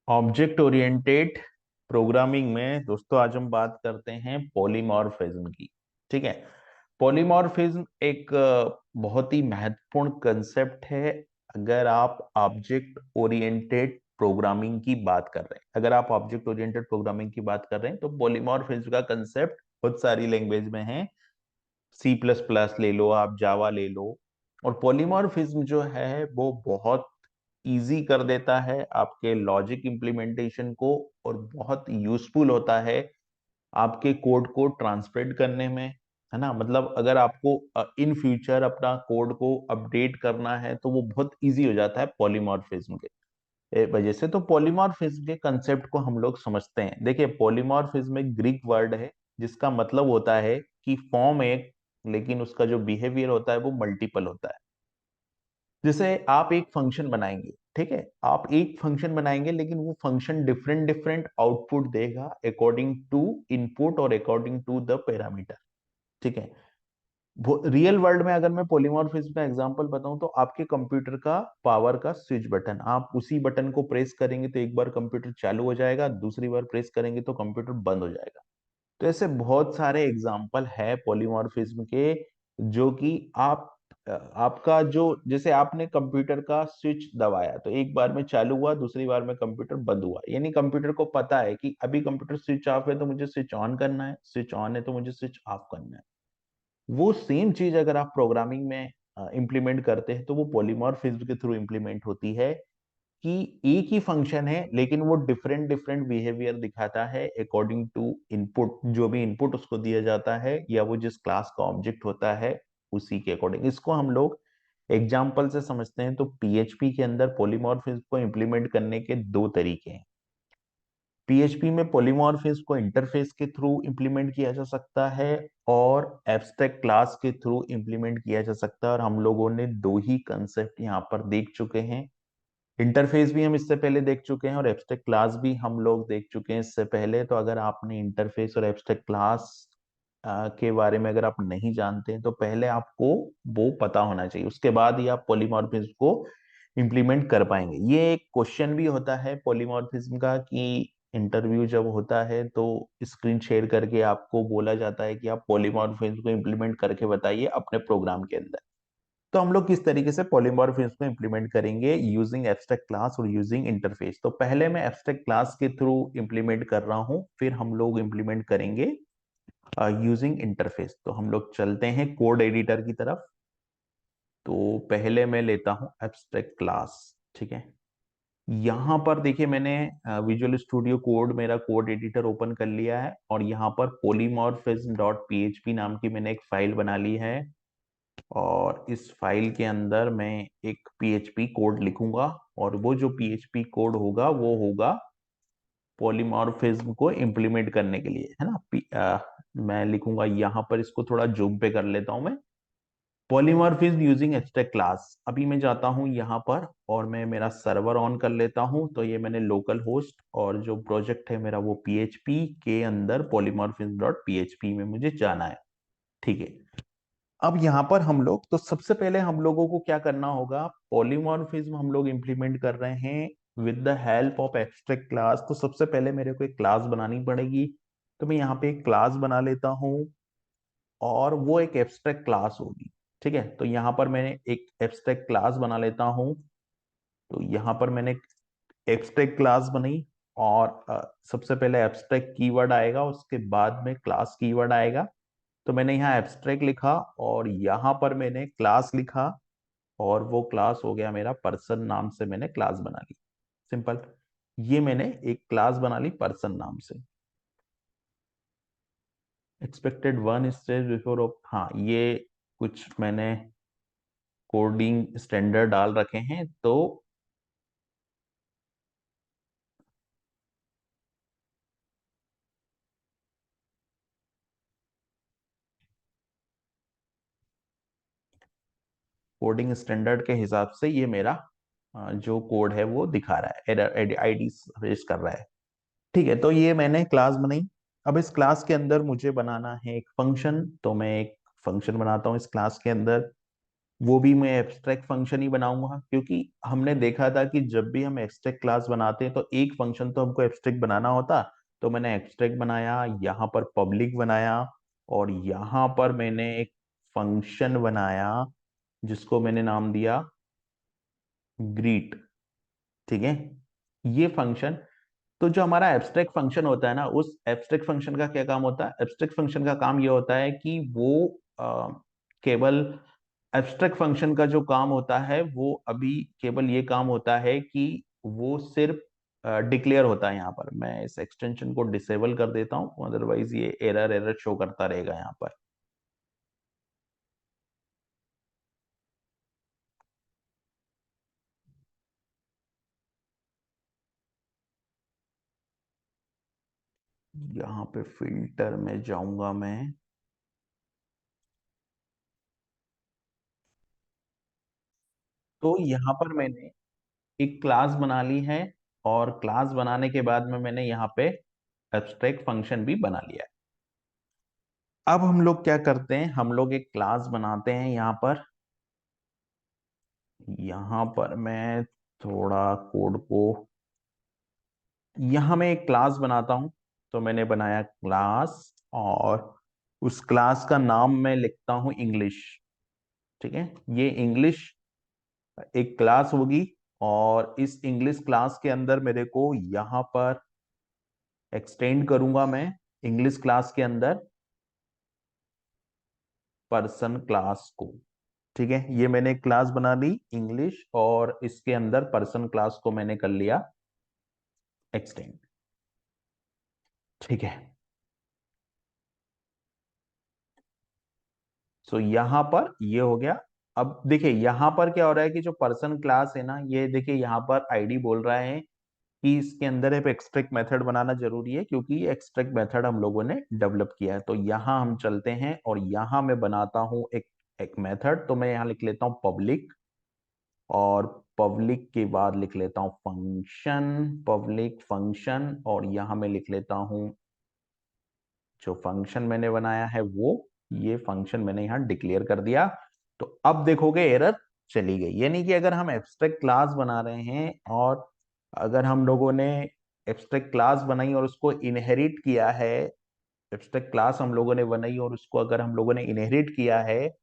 Object oriented programming में दोस्तों आज हम बात करते हैं पॉलीमॉर्फिज्म की। ठीक है। पॉलीमॉर्फिज्म एक बहुत ही महत्वपूर्ण कंसेप्ट है। अगर आप ऑब्जेक्ट ओरिएंटेड प्रोग्रामिंग की बात कर रहे हैं अगर आप ऑब्जेक्ट ओरिएंटेड प्रोग्रामिंग की बात कर रहे हैं तो पॉलीमॉर्फिज्म का कंसेप्ट बहुत सारी लैंग्वेज में है। सी प्लस प्लस ले लो, आप जावा ले लो। और पॉलीमॉर्फिज्म जो है वो बहुत इजी कर देता है आपके लॉजिक इम्प्लीमेंटेशन को, और बहुत यूजफुल होता है आपके कोड को ट्रांसलेट करने में। है ना, मतलब अगर आपको इन फ्यूचर अपना कोड को अपडेट करना है तो वो बहुत इजी हो जाता है पॉलीमॉर्फिज्म के वजह से। तो पॉलीमॉर्फिज्म के कंसेप्ट को हम लोग समझते हैं। देखिए, पॉलीमॉर्फिज्म एक ग्रीक वर्ड है जिसका मतलब होता है कि फॉर्म एक, लेकिन उसका जो बिहेवियर होता है वो मल्टीपल होता है। जैसे आप एक फंक्शन बनाएंगे, ठीक है, आप एक फंक्शन बनाएंगे लेकिन वो फंक्शन डिफरेंट डिफरेंट आउटपुट देगा अकॉर्डिंग टू इनपुट और अकॉर्डिंग टू द पैरामीटर। ठीक है। रियल वर्ल्ड में अगर मैं पॉलीमॉर्फिज्म का एग्जांपल बताऊं तो आपके कंप्यूटर का पावर का स्विच बटन, आप उसी बटन को प्रेस करेंगे तो एक बार कंप्यूटर चालू हो जाएगा, दूसरी बार प्रेस करेंगे तो कंप्यूटर बंद हो जाएगा। तो ऐसे बहुत सारे एग्जाम्पल है पॉलीमॉर्फिज्म के, जो कि आपका जो, जैसे आपने कंप्यूटर का स्विच दबाया तो एक बार में चालू हुआ, दूसरी बार में कंप्यूटर बंद हुआ, यानी कंप्यूटर को पता है कि अभी कंप्यूटर स्विच ऑफ है तो मुझे स्विच ऑन करना है, स्विच ऑन है तो मुझे स्विच ऑफ करना है। वो सेम चीज अगर आप प्रोग्रामिंग में इंप्लीमेंट करते हैं तो वो पॉलीमॉर्फिज्म के थ्रू इंप्लीमेंट होती है कि एक ही फंक्शन है लेकिन वो डिफरेंट डिफरेंट बिहेवियर दिखाता है अकॉर्डिंग टू इनपुट, जो भी इनपुट उसको दिया जाता है या वो जिस क्लास का ऑब्जेक्ट होता है उसी के अकॉर्डिंग। इसको हम लोग एग्जाम्पल से समझते हैं। तो पीएचपी के अंदर पॉलीमॉर्फिज्म को इंप्लीमेंट करने के दो तरीके हैं। पीएचपी में पॉलीमॉर्फिज्म को इंटरफेस के थ्रू इंप्लीमेंट किया जा सकता है और एब्स्ट्रैक्ट क्लास के थ्रू इंप्लीमेंट किया जा सकता है, और हम लोगों ने दो ही कंसेप्ट यहाँ पर देख चुके हैं। इंटरफेस भी हम इससे पहले देख चुके हैं और एब्स्ट्रैक्ट क्लास भी हम लोग देख चुके हैं इससे पहले। तो अगर आपने इंटरफेस और एब्स्ट्रैक्ट क्लास के बारे में अगर आप नहीं जानते हैं तो पहले आपको वो पता होना चाहिए, उसके बाद ही आप पॉलीमॉर्फिज्म को इंप्लीमेंट कर पाएंगे। ये एक क्वेश्चन भी होता है पॉलीमॉर्फिज्म का कि इंटरव्यू जब होता है तो स्क्रीन शेयर करके आपको बोला जाता है कि आप पॉलीमॉर्फिज्म को इंप्लीमेंट करके बताइए अपने प्रोग्राम के अंदर। तो हम लोग किस तरीके से पॉलीमॉर्फिज्म को इंप्लीमेंट करेंगे यूजिंग एब्स्ट्रैक्ट क्लास और यूजिंग इंटरफेस। तो पहले मैं एब्स्ट्रैक्ट क्लास के थ्रू इंप्लीमेंट कर रहा हूं, फिर हम लोग इंप्लीमेंट करेंगे यूजिंग इंटरफेस। तो हम लोग चलते हैं कोड एडिटर की तरफ। तो पहले मैं लेता हूं एब्स्ट्रैक्ट क्लास। ठीक है। यहाँ पर देखिए, मैंने विजुअल स्टूडियो कोड, मेरा कोड एडिटर ओपन कर लिया है और यहाँ पर polymorphism डॉट पीएचपी नाम की मैंने एक फाइल बना ली है। और इस फाइल के अंदर मैं एक पीएचपी कोड लिखूंगा, और वो जो पीएचपी कोड होगा वो होगा पॉलीमॉर्फिज्म को इंप्लीमेंट करने के लिए, है ना। मैं लिखूंगा यहाँ पर, इसको थोड़ा जूम पे कर लेता हूं मैं। Polymorphism using abstract class. अभी मैं जाता हूं यहाँ पर और मैं मेरा सर्वर ऑन कर लेता हूं। तो ये मैंने लोकल होस्ट, और जो प्रोजेक्ट है मेरा वो पीएचपी के अंदर पॉलीमॉर्फिज्म डॉट पीएचपी में मुझे जाना है। ठीक है। अब यहाँ पर हम लोग, तो सबसे पहले हम लोगों को क्या करना होगा, पॉलीमॉर्फिज्म हम लोग इंप्लीमेंट कर रहे हैं with the help of abstract class. तो सबसे पहले मेरे को एक क्लास बनानी पड़ेगी। तो मैं यहाँ पे एक क्लास बना लेता हूँ और वो एक एब्स्ट्रैक्ट क्लास होगी। ठीक है। तो यहाँ पर मैंने एक एब्स्ट्रैक्ट क्लास बना लेता हूँ। तो यहाँ पर मैंने एब्स्ट्रैक्ट क्लास बनाई, और सबसे पहले एब्स्ट्रैक्ट कीवर्ड आएगा, उसके बाद में क्लास कीवर्ड आएगा। तो मैंने यहाँ एब्स्ट्रैक्ट लिखा और यहाँ पर मैंने क्लास लिखा, और वो क्लास हो गया मेरा पर्सन, नाम से मैंने क्लास बना ली। सिंपल। ये मैंने एक क्लास बना ली पर्सन नाम से। एक्सपेक्टेड वन स्टेज बिफोर, हाँ, ये कुछ मैंने कोडिंग स्टैंडर्ड डाल रखे हैं। तो कोडिंग स्टैंडर्ड के हिसाब से ये मेरा जो कोड है वो दिखा रहा है, एरर आईडी रेज कर रहा है। ठीक है। तो ये मैंने क्लास बनाई। अब इस क्लास के अंदर मुझे बनाना है एक फंक्शन। तो मैं एक फंक्शन बनाता हूँ इस क्लास के अंदर। वो भी मैं एब्स्ट्रैक्ट फंक्शन ही बनाऊंगा, क्योंकि हमने देखा था कि जब भी हम एब्स्ट्रैक्ट क्लास बनाते हैं तो एक फंक्शन तो हमको एब्स्ट्रैक्ट बनाना होता। तो मैंने एब्स्ट्रैक्ट बनाया, यहाँ पर पब्लिक बनाया, और यहाँ पर मैंने एक फंक्शन बनाया जिसको मैंने नाम दिया ग्रीट। ठीक है, ये फंक्शन, तो जो हमारा एब्स्ट्रैक्ट फंक्शन होता है ना, उस एब्स्ट्रैक्ट फंक्शन का क्या काम होता है? एब्स्ट्रैक्ट फंक्शन का काम ये होता है कि वो केवल एब्स्ट्रैक्ट फंक्शन का जो काम होता है वो अभी केवल ये काम होता है कि वो सिर्फ डिक्लेयर होता है। यहाँ पर मैं इस एक्सटेंशन को डिसेबल कर देता हूँ, अदरवाइज ये एरर एरर शो करता रहेगा यहाँ पर। यहाँ पे फिल्टर में जाऊंगा मैं। तो यहाँ पर मैंने एक क्लास बना ली है, और क्लास बनाने के बाद में मैंने यहाँ पे एब्स्ट्रैक्ट फंक्शन भी बना लिया है। अब हम लोग क्या करते हैं, हम लोग एक क्लास बनाते हैं यहाँ पर। यहाँ पर मैं थोड़ा कोड को, यहाँ मैं एक क्लास बनाता हूँ। तो मैंने बनाया क्लास, और उस क्लास का नाम मैं लिखता हूँ इंग्लिश। ठीक है, ये इंग्लिश एक क्लास होगी, और इस इंग्लिश क्लास के अंदर मेरे को यहाँ पर एक्सटेंड करूंगा मैं इंग्लिश क्लास के अंदर पर्सन क्लास को। ठीक है, ये मैंने एक क्लास बना ली इंग्लिश, और इसके अंदर पर्सन क्लास को मैंने कर लिया एक्सटेंड। ठीक है, सो यहां पर ये हो गया। अब देखिए यहां पर क्या हो रहा है कि जो पर्सन क्लास है ना, ये देखिए यहाँ पर आईडी बोल रहा है कि इसके अंदर एक एक्सट्रैक्ट मेथड बनाना जरूरी है, क्योंकि ये एक्सट्रैक्ट मेथड हम लोगों ने डेवलप किया है। तो यहाँ हम चलते हैं, और यहाँ मैं बनाता हूँ एक एक मेथड। तो मैं यहाँ लिख लेता हूँ पब्लिक, और पब्लिक के बाद लिख लेता हूँ फंक्शन, पब्लिक फंक्शन, और यहाँ मैं लिख लेता हूँ जो फंक्शन मैंने बनाया है वो, ये फंक्शन मैंने यहाँ डिक्लेयर कर दिया। तो अब देखोगे एरर चली गई। यानी कि अगर हम एब्स्ट्रैक्ट क्लास बना रहे हैं, और अगर हम लोगों ने एब्स्ट्रैक्ट क्लास बनाई और उसको इनहेरिट किया है, एब्स्ट्रैक्ट क्लास हम लोगों ने बनाई और उसको अगर हम लोगों ने इनहेरिट किया है,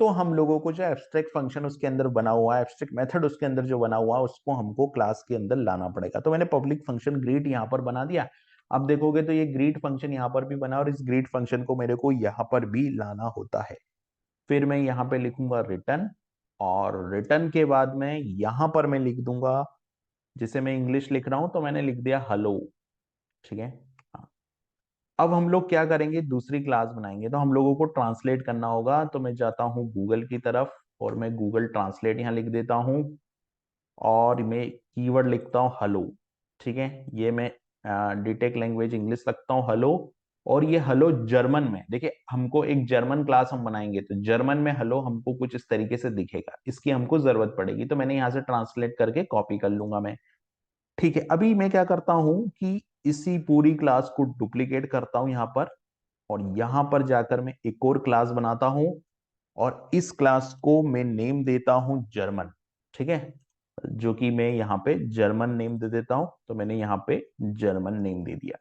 तो हम लोगों को जो एब्स्ट्रैक्ट फंक्शन उसके अंदर बना हुआ है, एब्स्ट्रैक्ट मेथड उसके अंदर जो बना हुआ है, उसको हमको क्लास के अंदर लाना पड़ेगा। तो मैंने पब्लिक फंक्शन ग्रीट यहाँ पर बना दिया। अब देखोगे तो ये ग्रीट फंक्शन यहाँ पर भी बना, और इस ग्रीट फंक्शन को मेरे को यहाँ पर भी लाना होता है। फिर मैं यहाँ पे लिखूंगा रिटर्न, और रिटर्न के बाद में यहाँ पर मैं लिख दूंगा, जिसे मैं इंग्लिश लिख रहा हूं तो मैंने लिख दिया हेलो। ठीक है, हाँ। अब हम लोग क्या करेंगे, दूसरी क्लास बनाएंगे। तो हम लोगों को ट्रांसलेट करना होगा, तो मैं जाता हूँ गूगल की तरफ, और मैं गूगल ट्रांसलेट यहाँ लिख देता हूँ, और मैं कीवर्ड लिखता हूँ हेलो। ठीक है, ये मैं डिटेक्ट लैंग्वेज इंग्लिश रखता हूँ हेलो। और ये हेलो जर्मन में, देखिए हमको एक जर्मन क्लास हम बनाएंगे, तो जर्मन में हेलो हमको कुछ इस तरीके से दिखेगा, इसकी हमको जरूरत पड़ेगी। तो मैंने यहाँ से ट्रांसलेट करके कॉपी कर लूंगा मैं। ठीक है, अभी मैं क्या करता हूँ कि इसी पूरी क्लास को डुप्लीकेट करता हूँ यहाँ पर, और यहां पर जाकर मैं एक और क्लास बनाता हूं, और इस क्लास को मैं नेम देता हूं जर्मन। ठीक है, जो कि मैं यहाँ पे जर्मन नेम दे देता हूं। तो मैंने यहाँ पे जर्मन नेम दे दिया।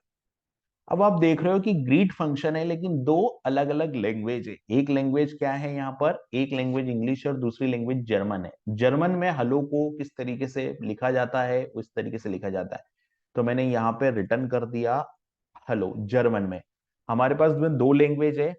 अब आप देख रहे हो कि ग्रीट फंक्शन है, लेकिन दो अलग अलग लैंग्वेज है। एक लैंग्वेज क्या है यहाँ पर, एक लैंग्वेज इंग्लिश और दूसरी लैंग्वेज जर्मन है। जर्मन में हेलो को किस तरीके से लिखा जाता है, उस तरीके से लिखा जाता है। तो मैंने यहाँ पे रिटर्न कर दिया हेलो जर्मन में। हमारे पास में दो लैंग्वेज है,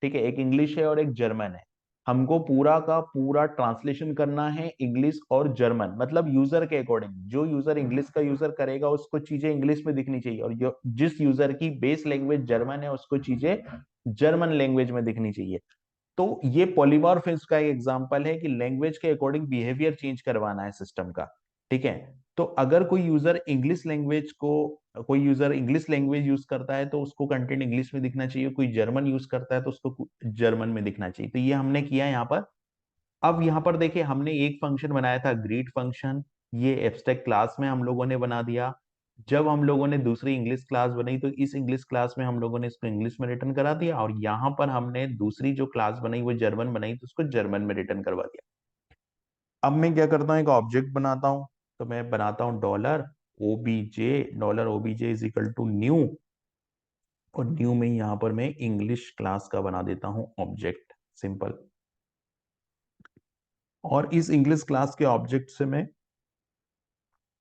ठीक है, एक इंग्लिश है और एक जर्मन है। हमको पूरा का पूरा ट्रांसलेशन करना है इंग्लिश और जर्मन, मतलब यूजर के अकॉर्डिंग। जो यूजर इंग्लिश का यूजर करेगा उसको चीजें इंग्लिश में दिखनी चाहिए, और जो जिस यूजर की बेस लैंग्वेज जर्मन है उसको चीजें जर्मन लैंग्वेज में दिखनी चाहिए। तो ये पॉलीमॉर्फिज्म का एक एग्जांपल है कि लैंग्वेज के अकॉर्डिंग बिहेवियर चेंज करवाना है सिस्टम का। ठीक है, तो अगर कोई यूजर इंग्लिश लैंग्वेज यूज करता है तो उसको कंटेंट इंग्लिश में दिखना चाहिए, कोई जर्मन यूज करता है तो उसको जर्मन में दिखना चाहिए। तो ये हमने किया यहाँ पर। अब यहाँ पर देखिए हमने एक फंक्शन बनाया था ग्रीट फंक्शन, ये एब्स्ट्रैक्ट क्लास में हम लोगों ने बना दिया। जब हम लोगों ने दूसरी इंग्लिश क्लास बनाई तो इस इंग्लिश क्लास में हम लोगों ने इसको इंग्लिश में रिटर्न करा दिया, और यहाँ पर हमने दूसरी जो क्लास बनाई वो जर्मन बनाई तो उसको जर्मन में रिटर्न करवा दिया। अब मैं क्या करता हूँ, एक ऑब्जेक्ट बनाता हूँ। तो मैं बनाता हूँ dollar OBJ, dollar OBJ is equal to new, और न्यू में यहाँ पर मैं इंग्लिश क्लास का बना देता हूँ ऑब्जेक्ट, सिंपल। और इस इंग्लिश क्लास के ऑब्जेक्ट से मैं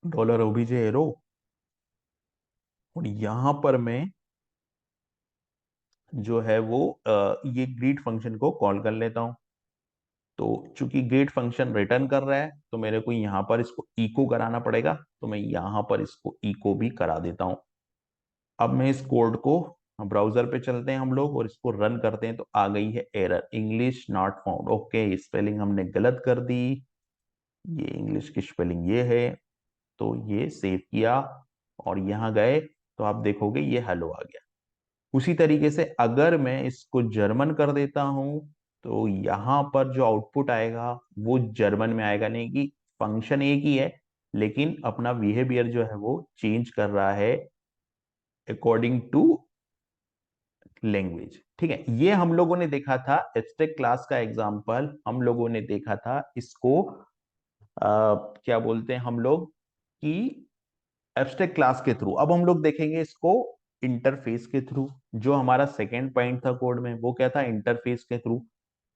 डॉलर ओबीजे एरो, और यहां पर मैं जो है वो ये ग्रीट फंक्शन को कॉल कर लेता हूं। तो चूंकि ग्रीट फंक्शन रिटर्न कर रहा है तो मेरे को यहां पर इसको इको कराना पड़ेगा, तो मैं यहां पर इसको इको भी करा देता हूं। अब मैं इस कोड को, ब्राउजर पे चलते हैं हम लोग और इसको रन करते हैं, तो आ गई है error, English not found. Okay, spelling हमने गलत कर दी, ये इंग्लिश की स्पेलिंग ये है। तो ये सेव किया और यहाँ गए तो आप देखोगे ये हेलो आ गया। उसी तरीके से अगर मैं इसको जर्मन कर देता हूं तो यहां पर जो आउटपुट आएगा वो जर्मन में आएगा, नहीं कि फंक्शन एक ही है लेकिन अपना बिहेवियर जो है वो चेंज कर रहा है अकॉर्डिंग टू लैंग्वेज। ठीक है, ये हम लोगों ने देखा था एब्स्ट्रैक्ट क्लास का एग्जांपल, हम लोगों ने देखा था इसको क्या बोलते हैं हम लोग कि एब्स्ट्रैक्ट क्लास के थ्रू। अब हम लोग देखेंगे इसको इंटरफेस के थ्रू। जो हमारा सेकेंड पॉइंट था कोड में वो क्या था, इंटरफेस के थ्रू।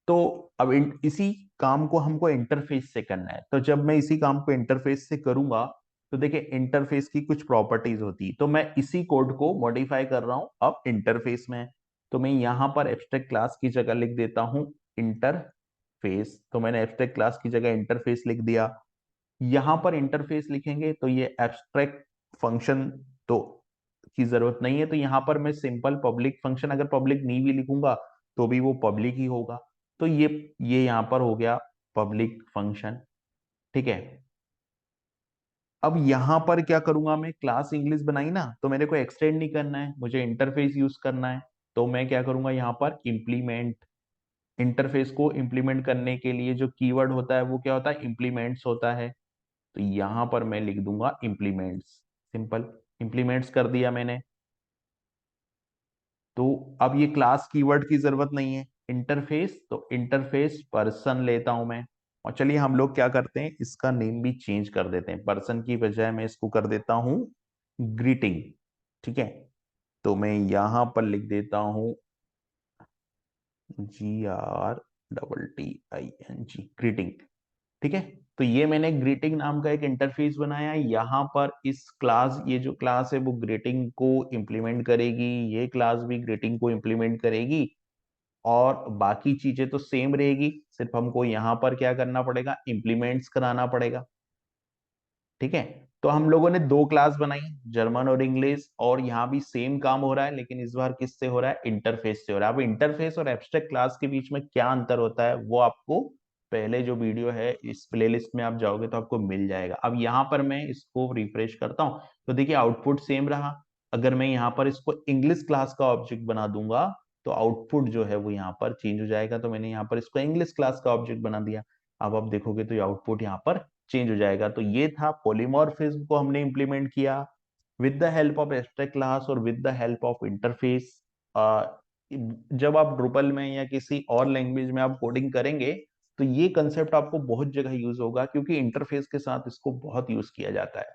तो अब इसी काम को हमको इंटरफेस से करना है, तो जब मैं इसी काम को इंटरफेस से करूंगा तो देखिए इंटरफेस की कुछ प्रॉपर्टीज होती, तो मैं इसी कोड को मॉडिफाई कर रहा हूं अब इंटरफेस में। तो मैं यहां पर एब्स्ट्रैक्ट क्लास की जगह लिख देता हूं इंटरफेस, तो मैंने एब्स्ट्रैक्ट क्लास की जगह इंटरफेस लिख दिया। यहां पर इंटरफेस लिखेंगे तो ये एब्स्ट्रैक्ट फंक्शन तो की जरूरत नहीं है, तो यहां पर मैं सिंपल पब्लिक फंक्शन, अगर पब्लिक नहीं भी लिखूंगा तो भी वो पब्लिक ही होगा। तो ये यहां पर हो गया पब्लिक फंक्शन। ठीक है, अब यहां पर क्या करूंगा, मैं क्लास इंग्लिश बनाई ना, तो मेरे को एक्सटेंड नहीं करना है, मुझे इंटरफेस यूज करना है। तो मैं क्या करूंगा, यहाँ पर इम्प्लीमेंट, इंटरफेस को इंप्लीमेंट करने के लिए जो कीवर्ड होता है वो क्या होता है, इम्प्लीमेंट्स होता है। तो यहां पर मैं लिख दूंगा इम्प्लीमेंट्स, सिंपल, इम्प्लीमेंट्स कर दिया मैंने। तो अब ये क्लास कीवर्ड की जरूरत नहीं है, इंटरफेस तो इंटरफेस पर्सन लेता हूं मैं। और चलिए हम लोग क्या करते हैं, इसका नेम भी चेंज कर देते हैं, पर्सन की बजाय मैं इसको कर देता हूं ग्रीटिंग। ठीक है, तो मैं यहां पर लिख देता हूं GRTTING, ग्रीटिंग। ठीक है, तो ये मैंने ग्रीटिंग नाम का एक इंटरफेस बनाया है। यहाँ पर इस क्लास, ये जो क्लास है वो ग्रीटिंग को इम्प्लीमेंट करेगी, ये क्लास भी ग्रीटिंग को इम्प्लीमेंट करेगी, और बाकी चीजें तो सेम रहेगी, सिर्फ हमको यहाँ पर क्या करना पड़ेगा, इम्प्लीमेंट्स कराना पड़ेगा। ठीक है, तो हम लोगों ने दो क्लास बनाई, जर्मन और इंग्लिश, और यहाँ भी सेम काम हो रहा है लेकिन इस बार किससे हो रहा है, इंटरफेस से हो रहा है। अब इंटरफेस और एब्स्ट्रैक्ट क्लास के बीच में क्या अंतर होता है वो आपको पहले जो वीडियो है इस प्लेलिस्ट में आप जाओगे तो आपको मिल जाएगा। अब यहाँ पर मैं इसको रिफ्रेश करता हूँ तो देखिए आउटपुट सेम रहा। अगर मैं यहाँ पर इसको इंग्लिश क्लास का ऑब्जेक्ट बना दूंगा तो आउटपुट जो है वो यहाँ पर चेंज हो जाएगा। तो मैंने यहाँ पर इसको इंग्लिश क्लास का ऑब्जेक्ट बना दिया, अब आप देखोगे तो ये आउटपुट यहाँ पर चेंज हो जाएगा। तो ये था पॉलीमॉर्फिज्म को हमने इंप्लीमेंट किया with the help of abstract class और with the help of interface. जब आप ड्रुपल में या किसी और लैंग्वेज में आप कोडिंग करेंगे तो ये कंसेप्ट आपको बहुत जगह यूज होगा, क्योंकि इंटरफेस के साथ इसको बहुत यूज किया जाता है।